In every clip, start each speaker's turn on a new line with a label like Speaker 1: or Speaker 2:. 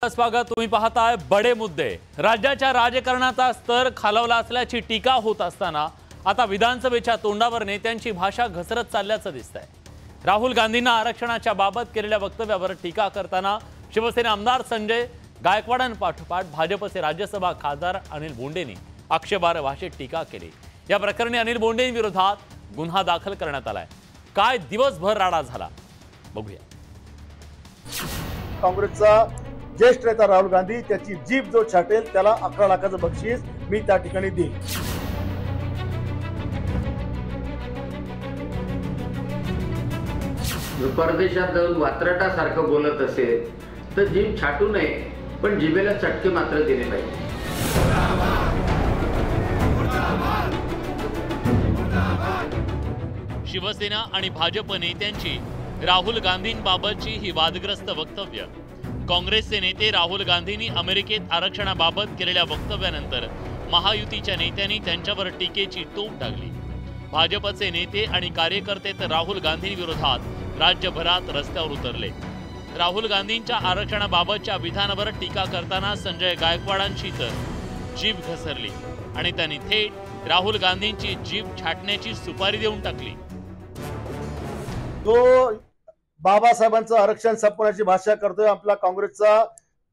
Speaker 1: स्वागत। तुम्ही पाहताय बडे मुद्दे। राज्याच्या राजकारणाचा स्तर खालवला असल्याची टीका होत असताना आता विधानसभेच्या तोंडावर नेत्यांची भाषा घसरत चालल्याचं दिसतंय। राहुल गांधींना आरक्षणाच्या बाबत केलेल्या वक्तव्यावर टीका करताना शिवसेना आमदार संजय गायकवाडांपाठोपाठ भाजपचे राज्यसभा खासदार अनिल बोंडेंनी आक्षेपार्ह भाषेत टीका केली। या प्रकरणी अनिल बोंडेंविरोधात गुन्हा दाखल करण्यात आलाय। काय दिवसभर राडा झाला बघूया।
Speaker 2: काँग्रेसचा ज्येष्ठ नेता राहुल गांधी त्याची जीभ जो छाटेल त्याला 11 लाखाचं बक्षीस मी त्या ठिकाणी देईन।
Speaker 3: परदेशात जाऊन वात्रटासारखं बोलत असेल तर जीभ छाटू नये, पण जिभेला चटके मात्र दिले पाहिजे।
Speaker 1: शिवसेना आणि भाजप नेत्यांची राहुल गांधींबाबतची ही वादग्रस्त वक्तव्य। काँग्रेसचे नेते राहुल गांधींनी अमेरिकेत आरक्षणाबाबत केलेल्या वक्तव्यानंतर महायुतीच्या नेत्यांनी त्यांच्यावर टीकेची तोफ डागली। भाजपचे नेते आणि कार्यकर्ते तर राहुल गांधींविरोधात राज्यभरात रस्त्यावर उतरले। राहुल गांधींच्या आरक्षणाबाबतच्या विधानावर टीका करताना संजय गायकवाडांची तर जीभ घसरली आणि त्यांनी थेट राहुल गांधींची जीभ छाटण्याची सुपारी देऊन टाकली।
Speaker 2: तो बाबासाहेबांचं आरक्षण संपवण्याची भाषा करतोय आपला काँग्रेसचा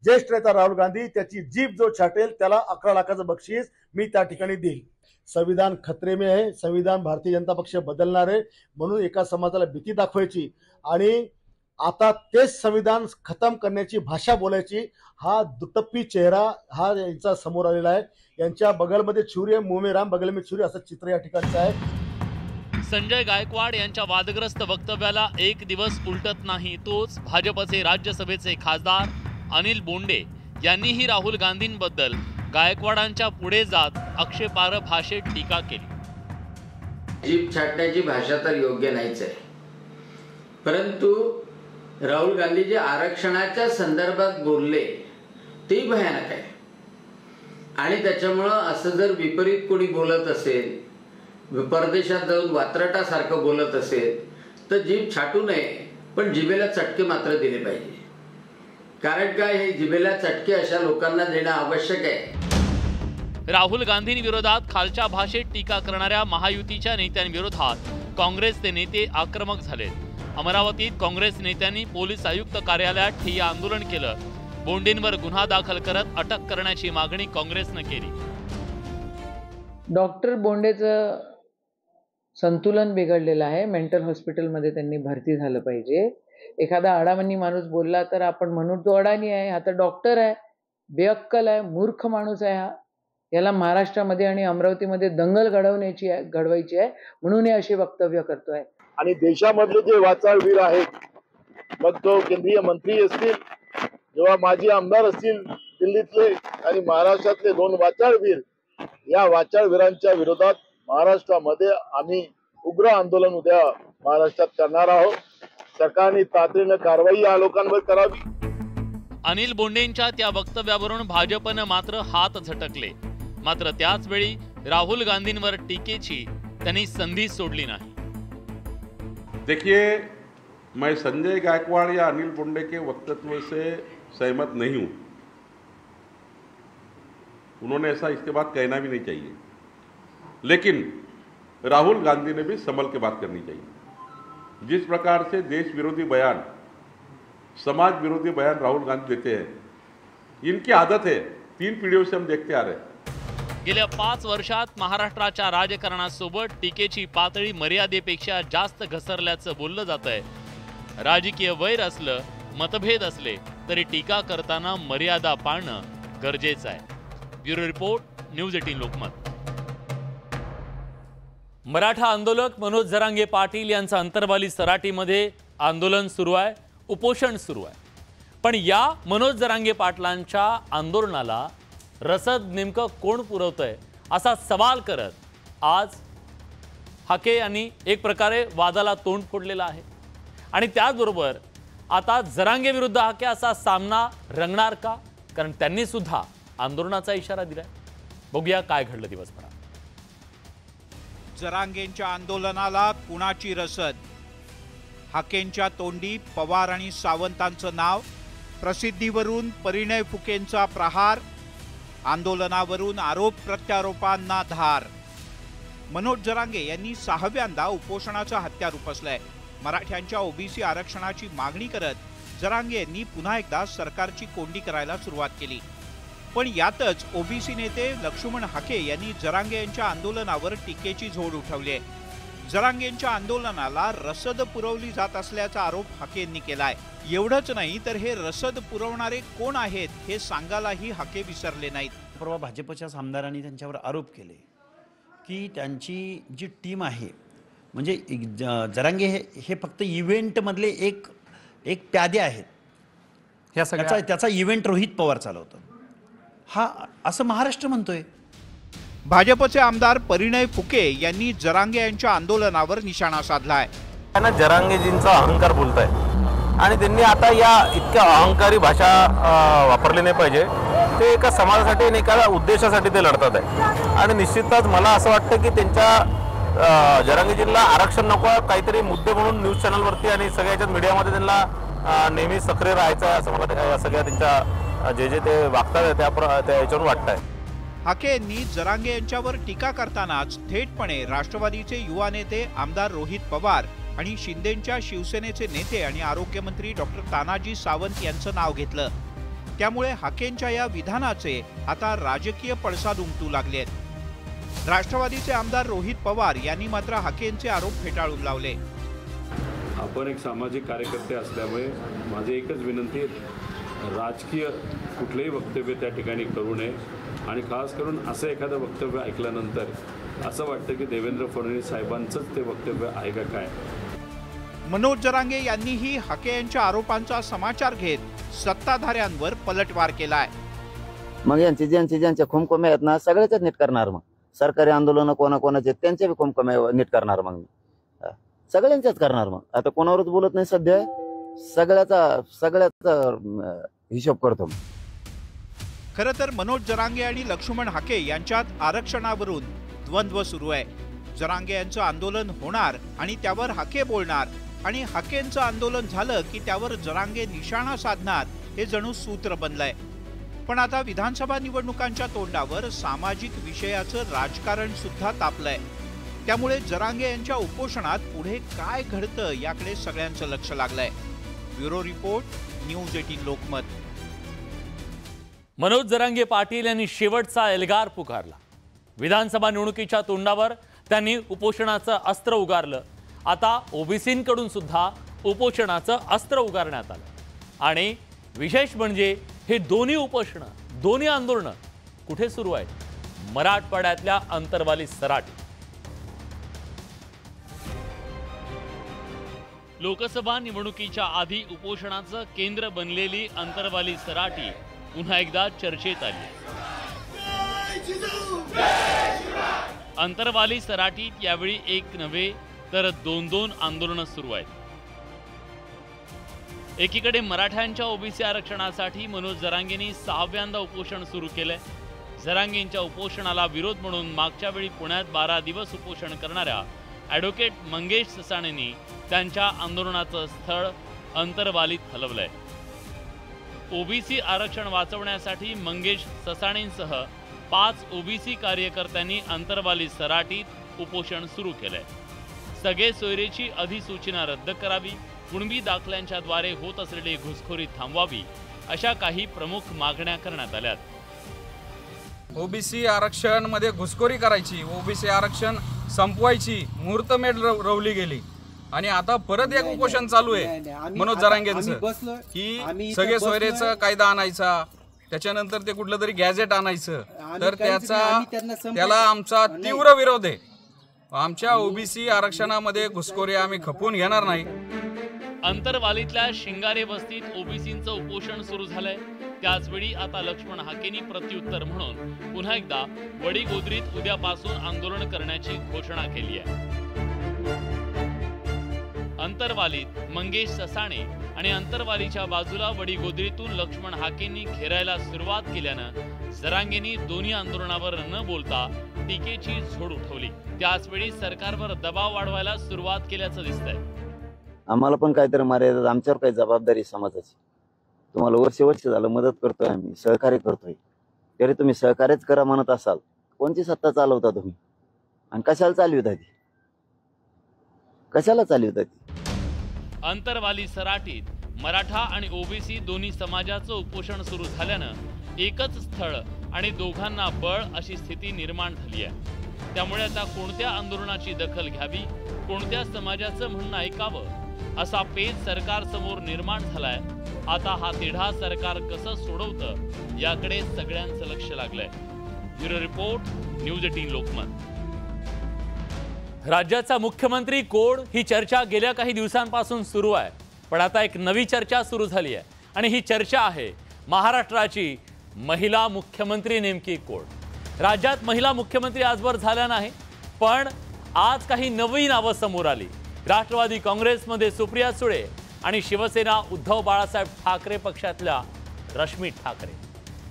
Speaker 2: ज्येष्ठ नेता राहुल गांधी त्याची जीभ जो छाटेल त्याला 11 लाखाचं बक्षीस मी त्या ठिकाणी देईन। संविधान खतरे में आहे, संविधान भारतीय जनता पक्ष बदलणार आहे म्हणून एका समाजाला भीती दाखवायची आणि आता तेच संविधान खतम करण्याची भाषा बोलायची, हा दुटप्पी चेहरा हा यांचा समोर आलेला आहे। यांच्या बगलमध्ये छुरी आहे, मुंह में राम बगल में छुरी असं चित्र या ठिकाणचं आहे।
Speaker 1: संजय गायकवाड यांच्या वादग्रस्त वक्तव्याला एक दिवस उलटत नाही तोच भाजपचे राज्यसभेचे खासदार अनिल बोंडे यांनीही राहुल गांधींबद्दल गायकवाडांच्या पुढे जात आक्षेपार्ह भाषेत टीका केली।
Speaker 3: जीभ छाटण्याची भाषा तर योग्य नाहीच आहे, परंतु राहुल गांधी जे आरक्षणाच्या संदर्भात बोलले ते भयानक आहे आणि त्याच्यामुळं असं जर विपरीत कोणी बोलत असेल, परदेशात जाऊन वात्रटासारखं बोलत असेल तर जीभ छाटू नये, पण जिभेला चटके मात्र दिले पाहिजे। कारण काय, हे जिभेला चटके अशा लोकांना देणं आवश्यक आहे।
Speaker 1: राहुल गांधींविरोधात खालच्या भाषेत टीका करणाऱ्या महायुतीच्या नेत्यांविरोधात काँग्रेसचे नेते आक्रमक झाले। अमरावतीत काँग्रेस नेत्यांनी पोलीस आयुक्त कार्यालयात ठिय्या आंदोलन केलं। बोंडेंवर गुन्हा दाखल करत अटक करण्याची मागणी काँग्रेसने केली।
Speaker 4: डॉक्टर बोंडेचं संतुलन बिघडलेलं आहे, मेंटल हॉस्पिटलमध्ये त्यांनी भरती झालं पाहिजे। एखादा अडाणी माणूस बोलला तर आपण म्हणू तो अडाणी आहे, आता डॉक्टर आहे, बेअक्कल आहे, मूर्ख माणूस आहे, हा याला महाराष्ट्रामध्ये आणि अमरावतीमध्ये दंगल घडवायची आहे म्हणून हे असे वक्तव्य करतोय।
Speaker 2: आणि देशामधले जे वाचाळवीर आहेत, मग तो केंद्रीय मंत्री असतील जेव्हा माजी आमदार असतील दिल्लीतले आणि महाराष्ट्रातले 2 वाचाळवीर, या वाचाळवीरांच्या विरोधात महाराष्ट्रामध्ये आम्ही उग्र आंदोलन उद्या महाराष्ट्रात करणार आहोत। सरकारने तातडीने कारवाई या लोकांवर करावी।
Speaker 1: अनिल बोंडेंच्या त्या वक्तव्यावरून भाजपने मात्र हात झटकले। मात्र त्याच वेळी राहुल गांधींवर टीकेची त्यांनी संधी सोडली नाही।
Speaker 5: देखिए, मैं संजय गायकवाड़ या अनिल बोंडे के वक्तव्य से सहमत नहीं हूं। उन्होंने ऐसा इसके बाद कहना भी नहीं चाहिए, लेकिन राहुल गांधी ने भी संभल के बात करनी चाहिए। जिस प्रकार से देश विरोधी बयान, समाज विरोधी बयान राहुल गांधी देते हैं, इनकी आदत है, 3 पीढ़ियों से हम देखते आ रहे हैं।
Speaker 1: गेल्या 5 वर्षात महाराष्ट्राच्या राजकारणासोबत टीकेची पातळी मर्यादेपेक्षा जास्त घसरल्याचं बोललं जातंय। राजकीय वैर असलं, मतभेद असले तरी टीका करताना मर्यादा पाळणं गरजेचं आहे। Bureau report, news 18 Lokmat. Maratha आंदोलक मनोज जरांगे पाटील यांचं अंतरवाली सराटीमध्ये आंदोलन सुरू आहे, उपोषण सुरू आहे। पण या मनोज जरांगे पाटलांच्या आंदोलनाला रसद नेमकं कोण पुरवतंय असा सवाल करत आज हाके यांनी एक प्रकारे वादाला तोंड फोडलेलं आहे। आणि त्याचबरोबर आता जरांगे विरुद्ध हाके असा सामना रंगणार का, कारण त्यांनी सुद्धा आंदोलनाचा इशारा दिलाय। बघूया काय घडलं दिवसभरात।
Speaker 6: जरांगेंच्या आंदोलनाला कुणाची रसद? हाकेंच्या तोंडी पवार आणि सावंतांचं नाव, प्रसिद्धीवरून परिणय फुकेंचा प्रहार, आंदोलनावरून आरोप प्रत्यारोपांना धार। मनोज जरांगे यांनी 6व्यांदा उपोषणाचं हत्यार उपसलंय। मराठ्यांच्या ओबीसी आरक्षणाची मागणी करत जरांगे यांनी पुन्हा एकदा सरकारची कोंडी करायला सुरुवात केली। पण यातच ओबीसी नेते लक्ष्मण हाके यांनी जरांगे यांच्या आंदोलनावर टीकेची झोड उठवली आहे। जरांगेंच्या आंदोलनाला रसद पुरवली जात असल्याचा आरोप हाके यांनी केलाय। एवढंच नाही तर हे रसद पुरवणारे कोण आहेत हे सांगायलाही हाके विसरले नाहीत।
Speaker 7: परवा भाजपच्या आमदारांनी त्यांच्यावर आरोप केले की त्यांची जी टीम आहे म्हणजे जरांगे हे फक्त इव्हेंटमधले एक प्यादे आहेत, त्याचा इव्हेंट रोहित पवार चालवतो, हा असं महाराष्ट्र म्हणतोय।
Speaker 6: भाजपचे आमदार परिणय फुके यांनी जरांगे यांच्या आंदोलनावर निशाणा साधलाय।
Speaker 8: त्यांना जरांगेजींचा अहंकार बोलताय आणि त्यांनी आता या इतक्या अहंकारी भाषा वापरली नाही पाहिजे। ते एका समाजासाठी आणि एका उद्देशासाठी ते लढतात आहे आणि निश्चितच मला असं वाटतं की त्यांच्या जरांगेजींना आरक्षण नको, काहीतरी मुद्दे म्हणून न्यूज चॅनलवरती आणि सगळ्याच्या मीडियामध्ये त्यांना नेहमी सक्रिय राहायचं आहे असं मला सगळ्या त्यांच्या जे ते वागतात त्या याच्यावर वाटतंय।
Speaker 6: हाके यांनी जरांगे यांच्यावर टीका करतानाच थेटपणे राष्ट्रवादीचे युवा नेते आमदार रोहित पवार आणि शिंदेंच्या शिवसेनेचे नेते आणि आरोग्यमंत्री डॉक्टर तानाजी सावंत यांचं नाव घेतलं। त्यामुळे हाकेंच्या या विधानाचे आता राजकीय पडसाद उमटू लागलेत। राष्ट्रवादीचे आमदार रोहित पवार यांनी मात्र हाकेंचे आरोप फेटाळून लावले।
Speaker 9: आपण एक सामाजिक कार्यकर्ते असल्यामुळे माझी एकच विनंती आहे, राजकीय कुठलेही वक्तव्य त्या ठिकाणी करू नये आणि खास करून असं एखादं वक्तव्य ऐकल्यानंतर असं वाटतं की देवेंद्र फडणवीस साहेबांचंच ते वक्तव्य आहे का काय।
Speaker 6: मनोज जरांगे यांनीही हाके यांच्या आरोपांचा समाचार घेत सत्ताधाऱ्यांवर पलटवार केलाय।
Speaker 10: मग यांचे ज्यांच्या खोमखोमे आहेत ना सगळ्याच नीट करणार, मग सरकारी आंदोलन कोणाकोणाचे त्यांचे बी खोमखोमे नीट करणार, मग सगळ्यांच्याच करणार। मग आता कोणावरच बोलत नाही, सध्या सगळ्याचा हिशोब करतो।
Speaker 6: खरं तर मनोज जरांगे आणि लक्ष्मण हाके यांच्यात आरक्षणावरून द्वंद्व सुरू आहे। जरांगे यांचं आंदोलन होणार आणि त्यावर हाके बोलणार आणि हाकेंचं आंदोलन झालं की त्यावर जरांगे निशाणा साधणार, हे जणू सूत्र बनलंय। पण आता विधानसभा निवडणुकांच्या तोंडावर सामाजिक विषयाचं राजकारण सुद्धा तापलंय। त्यामुळे जरांगे यांच्या उपोषणात पुढे काय घडतं याकडे सगळ्यांचं लक्ष लागलंय। Bureau report, news 18 Lokmat.
Speaker 1: Manoj Jarange Patil यांनी शेवटचा एल्गार पुकारला। विधानसभा निवडणुकीच्या तोंडावर त्यांनी उपोषणाचं अस्त्र उगारलं। आता ओबीसींकडून सुद्धा उपोषणाचं अस्त्र उगारण्यात आलं आणि विशेष म्हणजे हे दोन्ही उपोषणं, दोन्ही आंदोलनं कुठे सुरू आहेत? मराठवाड्यातल्या अंतरवाली सराटी। लोकसभा निवडणुकीच्या आधी उपोषणाचं केंद्र बनलेली अंतरवाली सराटी पुन्हा एकदा चर्चेत आली। अंतरवाली सराटीत यावेळी एक नव्हे तर दोन आंदोलनं सुरू आहेत। एकीकडे मराठ्यांच्या ओबीसी आरक्षणासाठी मनोज जरांगेंनी 6व्यांदा उपोषण सुरू केलंय। जरांगेंच्या उपोषणाला विरोध म्हणून मागच्या वेळी पुण्यात 12 दिवस उपोषण करणाऱ्या ॲडव्होकेट मंगेश ससाणेंनी त्यांच्या आंदोलनाचं स्थळ अंतरवालीत हलवलंय। ओबीसी आरक्षण वाचवण्यासाठी मंगेश ससाणेंसह 5 ओबीसी कार्यकर्त्यांनी अंतरवाली सराटीत उपोषण सुरू केलंय। सगळे सोयरेची अधिसूचना रद्द करावी, कुणबी दाखल्यांच्या द्वारे होत असलेली घुसखोरी थांबवावी, अशा काही प्रमुख मागण्या करण्यात आल्यात।
Speaker 11: ओबीसी आरक्षण मध्ये घुसखोरी करायची, ओबीसी आरक्षण संपवायची मुहूर्तमेढ रवली गेली आणि आता परत एक उपोषण चालू आहे मनोज जरांगेंचं की सगळे सोयरेचा कायदा आणायचा, त्याच्यानंतर ते कुठलं तरी गॅजेट आणायचं, तर त्याला आमचा तीव्र विरोध आहे। आमच्या ओबीसी आरक्षणामध्ये घुसखोरी आम्ही खपवून घेणार नाही।
Speaker 1: अंतरवालीतल्या शिंगारे वस्तीत ओबीसींचं उपोषण सुरू झालंय। त्याचवेळी आता लक्ष्मण हाकेंनी प्रत्युत्तर म्हणून पुन्हा एकदा वडीगोद्रीत उद्यापासून आंदोलन करण्याची घोषणा केली आहे। अंतरवालीत मंगेश ससाणे आणि अंतरवालीच्या बाजूला वडीगोद्रीतून लक्ष्मण हाकेंनी घेरायला सुरुवात केल्यानं जरांगेंनी दोन्ही आंदोलनावर न बोलता टीकेची झोड उठवली। त्याचवेळी सरकारवर दबाव वाढवायला सुरुवात केल्याचं दिसतंय।
Speaker 10: आम्हाला पण काहीतरी मर्यादा, आमच्यावर काही जबाबदारी समाजाची, तुम्हाला वर्ष झालं मदत करतोय, आम्ही सहकार्य करतोय, तरी तुम्ही सहकार्यच करा म्हणत असाल, कोणती सत्ता चालवता तुम्ही आणि कशाला चालविता ती, कशाला चालविता ती?
Speaker 1: अंतरवाली सराटीत मराठा आणि ओबीसी दोन्ही समाजाचं उपोषण सुरू झाल्यानं एकच स्थळ आणि दोघांना बळ अशी स्थिती निर्माण झाली आहे। त्यामुळे आता कोणत्या आंदोलनाची दखल घ्यावी, कोणत्या समाजाचं म्हणणं ऐकावं असा पेच सरकार समोर निर्माण झालाय। आता हा तिढा सरकार कसं सोडवतं याकडे सगळ्यांचं लक्ष लागलंय। Bureau report, news 18 Lokmat. राज्याचा मुख्यमंत्री कोण ही चर्चा गेल्या काही दिवसांपासून सुरू आहे, पण आता एक नवी चर्चा सुरू झाली आहे आणि ही चर्चा आहे महाराष्ट्राची महिला मुख्यमंत्री नेमकी कोण। राज्यात महिला मुख्यमंत्री आजवर झाल्या नाही, पण आज काही नवी नावं समोर आली। राष्ट्रवादी काँग्रेसमध्ये सुप्रिया सुळे आणि शिवसेना उद्धव बाळासाहेब ठाकरे पक्षातल्या रश्मी ठाकरे,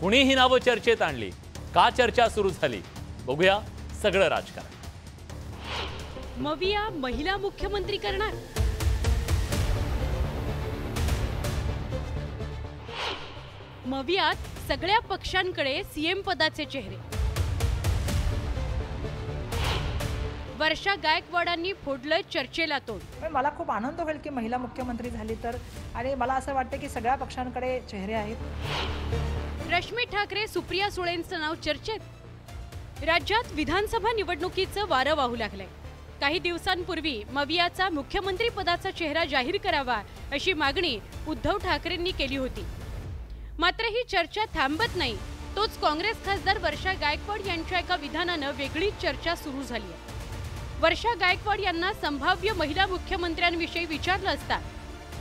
Speaker 1: कुणी ही नावं चर्चेत आणली, का चर्चा सुरू झाली, बघूया सगळं राजकारण।
Speaker 12: मविया महिला मुख्यमंत्री करणार, मवियात सगळ्या पक्षांकडे सीएम पदाचे चेहरे। वर्षा गायकवाडांनी फोडलं चर्चेला तोंड।
Speaker 13: मला खूप आनंद होईल की महिला मुख्यमंत्री झाली तर, आणि मला असं वाटतं की सगळ्या पक्षांकडे चेहरे आहेत।
Speaker 12: रश्मी ठाकरे, सुप्रिया सुळेंचं नाव चर्चेत। राज्यात विधानसभा निवडणुकीचं वारं वाहू लागलंय। काही दिवसांपूर्वी मवियाचा मुख्यमंत्री पदाचा चेहरा जाहीर करावा अशी मागणी उद्धव ठाकरेंनी केली होती। मात्र ही चर्चा थांबत नाही, तोच काँग्रेस खासदार वर्षा गायकवाड यांच्या एका विधानानं वेगळीच चर्चा सुरू झाली आहे। वर्षा गायकवाड यांना संभाव्य महिला मुख्यमंत्र्यांविषयी विचारलं असता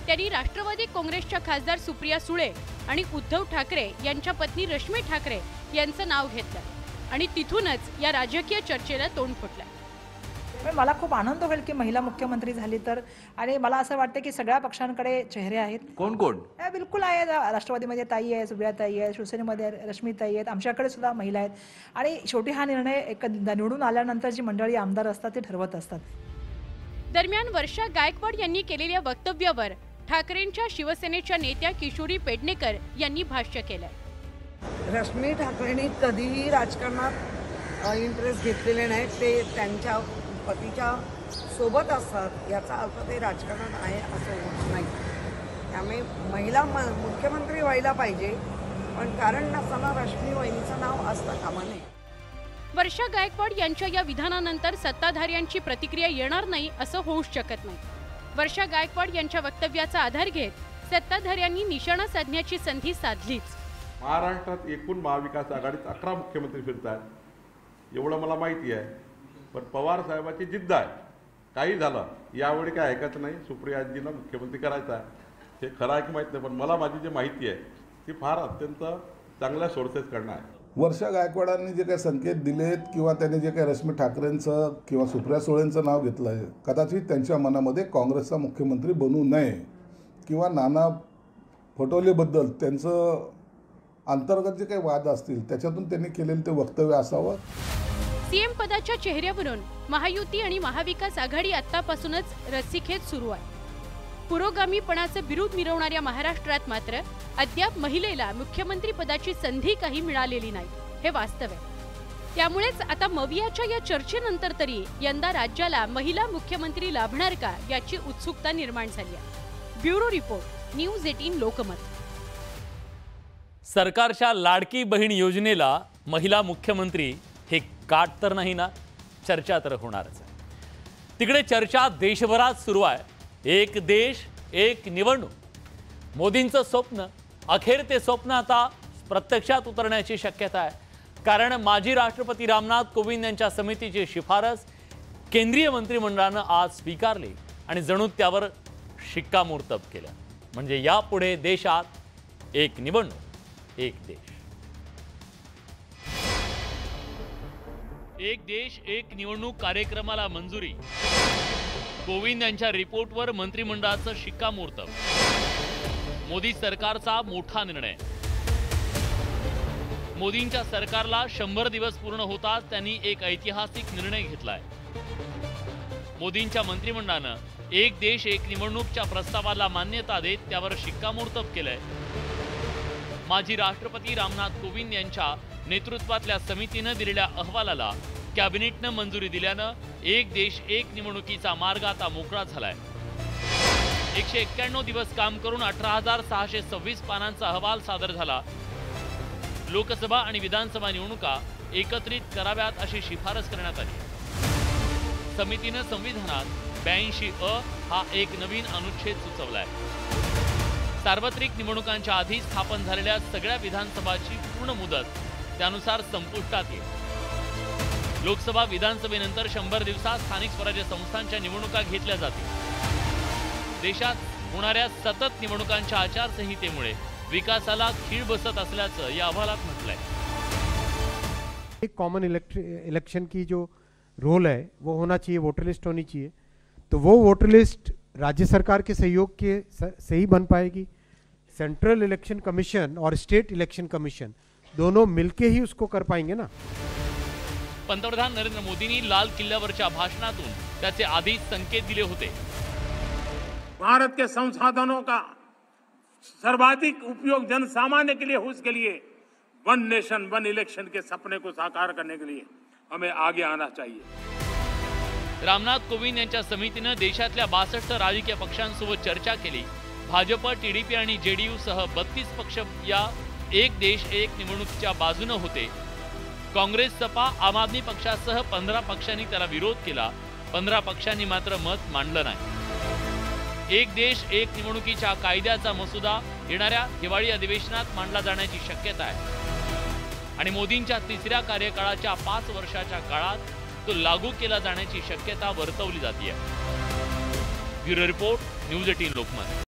Speaker 12: त्यांनी राष्ट्रवादी काँग्रेसच्या खासदार सुप्रिया सुळे आणि उद्धव ठाकरे यांच्या पत्नी रश्मी ठाकरे यांचं नाव घेतलं आणि तिथूनच या राजकीय चर्चेला तोंड फुटलं।
Speaker 13: मला खूप आनंद होईल की महिला मुख्यमंत्री झाली तर, आणि मला असं वाटतं की सगळ्या पक्षांकडे चेहरे आहेत।
Speaker 6: कोण कोण?
Speaker 13: बिलकुल आहे, राष्ट्रवादीमध्ये ताई आहे, सुप्रिया ताई आहे, शिवसेनेमध्ये रश्मी ताई आहेत, आमच्याकडे सुद्धा महिला आहेत। आणि शेवटी हा निर्णय एक निवडून आल्यानंतर जी मंडळी आमदार असतात ते ठरवत असतात।
Speaker 12: दरम्यान वर्षा गायकवाड यांनी केलेल्या वक्तव्यावर ठाकरेंच्या शिवसेनेच्या नेत्या किशोरी पेडणेकर यांनी भाष्य केलंय।
Speaker 14: रश्मी ठाकरेंनी कधीही राजकारणात इंटरेस्ट घेतलेले नाही, ते त्यांच्या पतीच्या सोबत असतात, याचा अर्थ ते राजकारणात आहे असं होत नाही। त्यामुळे महिला मुख्यमंत्री व्हायला पाहिजे, पण कारण नसताना रश्मी वहिनीचं नाव असतं कामा नये।
Speaker 12: वर्षा गायकवाड यांच्या या विधानानंतर सत्ताधाऱ्यांची प्रतिक्रिया येणार नाही असं होऊच शकत नाही। वर्षा गायकवाड यांच्या वक्तव्याचा आधार घेत सत्ताधाऱ्यांनी निशाणा साधण्याची संधी साधलीच।
Speaker 5: महाराष्ट्रात एकूण महाविकास आघाडीत 11 मुख्यमंत्री फिरतात, एवढं मला माहिती आहे। पण पवार साहेबांची जिद्द आहे, काही झालं यावेळी काय ऐकायचं नाही, सुप्रियाजींना मुख्यमंत्री करायचं आहे। हे खरं आहे की माहीत नाही, पण मला माझी जी माहिती आहे ती फार अत्यंत चांगल्या सोर्सेसकडनं आहे।
Speaker 15: वर्षा गायकवाडांनी जे काही संकेत दिलेत किंवा त्यांनी जे काही रश्मी ठाकरेंचं किंवा सुप्रिया सुळेंचं नाव घेतलं आहे, कदाचित त्यांच्या मनामध्ये काँग्रेसचा मुख्यमंत्री बनू नये किंवा नाना पटोलेबद्दल त्यांचं अंतर्गत जे काही वाद असतील त्याच्यातून त्यांनी केलेलं ते वक्तव्य असावं।
Speaker 12: सीएम पदाच्या चेहऱ्यावरून महायुती आणि महाविकास आघाडी आतापासूनच रस्सीखेच सुरू आहे। पुरोगामीपणाचं बिरुद मिरवणाऱ्या महाराष्ट्रात मात्र अद्याप महिलेला मुख्यमंत्री पदाची संधी काही मिळालेली नाही, हे वास्तव आहे। त्यामुळेच आता मवियाच्या या चर्चेनंतर तरी यंदा राज्याला महिला मुख्यमंत्री लाभणार का याची उत्सुकता निर्माण झाली आहे। Bureau report, news 18 Lokmat.
Speaker 1: सरकारच्या लाडकी बहीण योजनेला महिला मुख्यमंत्री हे काट तर नाही ना, चर्चा तर होणारच आहे। तिकडे चर्चा देशभरात सुरू आहे। एक देश एक निवडणूक, मोदींचं स्वप्न अखेर ते स्वप्न आता प्रत्यक्षात उतरण्याची शक्यता आहे, कारण माजी राष्ट्रपती रामनाथ कोविंद यांच्या समितीची शिफारस केंद्रीय मंत्रिमंडळानं आज स्वीकारली आणि जणू त्यावर शिक्कामोर्तब केलं। म्हणजे यापुढे देशात एक निवडणूक एक देश। एक देश एक निवडणूक कार्यक्रमाला मंजुरी, कोविंद यांच्या रिपोर्टवर मंत्रिमंडळाचं शिक्कामोर्तब। मोदी सरकारचा मोठा निर्णय। मोदींच्या सरकारला 100 दिवस पूर्ण होतात त्यांनी एक ऐतिहासिक निर्णय घेतलाय। मोदींच्या मंत्रिमंडळानं एक देश एक निवडणूकच्या प्रस्तावाला मान्यता देत त्यावर शिक्कामोर्तब केलंय। माजी राष्ट्रपती रामनाथ कोविंद यांच्या नेतृत्वातल्या समितीनं दिलेल्या अहवालाला कॅबिनेटनं मंजुरी दिल्यानं एक देश एक निवडणुकीचा मार्ग आता मोकळा झालाय। 191 दिवस काम करून 18,626 पानांचा अहवाल सादर झाला। लोकसभा आणि विधानसभा निवडणुका एकत्रित कराव्यात अशी शिफारस करण्यात आली। समितीनं संविधानात 82 हा एक नवीन अनुच्छेद सुचवलाय। सार्वत्रिक निवडणुकांच्या आधी स्थापन झालेल्या सगळ्या विधानसभाची पूर्ण मुदत त्यानुसार संपुष्टात येईल। लोकसभा विधानसभेनंतर 100 दिवसात स्थानिक स्वराज्य संस्थांच्या निवडणुका घेतल्या जातील। देशात होणाऱ्या सतत निवडणुकांच्या आचारसंहितेमुळे विकासाला खीळ बसत असल्याचं या अहवालात म्हटलंय।
Speaker 16: एक कॉमन इलेक्शन की जो रोल है वो होना चाहिए, वोटर लिस्ट होनी चाहिए। तो वो वोटर लिस्ट राज्य सरकार के सहयोग के से ही बन पाएगी। सेंट्रल इलेक्शन कमीशन और स्टेट इलेक्शन कमीशन दोनों मिलके ही उसको कर पाएंगे ना।
Speaker 1: पंतप्रधान नरेंद्र मोदींनी लाल किल्ल्यावरच्या भाषणातून त्याचे आधीच संकेत दिले होते।
Speaker 17: भारत के संसाधनों का सर्वाधिक उपयोग जन सामान्य के लिए हो, उसके लिए वन नेशन वन इलेक्शन के सपने को साकार करने के लिए हमें आगे आना चाहिए।
Speaker 1: रामनाथ कोविंद यांच्या समितीनं देशातल्या 62 राजकीय पक्षांसोबत चर्चा केली। भाजप, टीडीपी आणि जेडीयू सह 32 पक्ष या एक देश एक निवडणुकीच्या बाजूने होते। काँग्रेस, सपा, आम आदमी पक्षासह 15 पक्षांनी त्याला विरोध केला। 15 पक्षांनी मात्र मत मांडलं नाही। एक देश एक निवडणुकीच्या कायद्याचा मसुदा येणाऱ्या हिवाळी अधिवेशनात मांडला जाण्याची शक्यता आहे आणि मोदींच्या तिसऱ्या कार्यकाळाच्या 5 वर्षाच्या काळात तो लागू केला जाण्याची शक्यता वर्तवली जाते। Bureau report, news 18 Lokmat.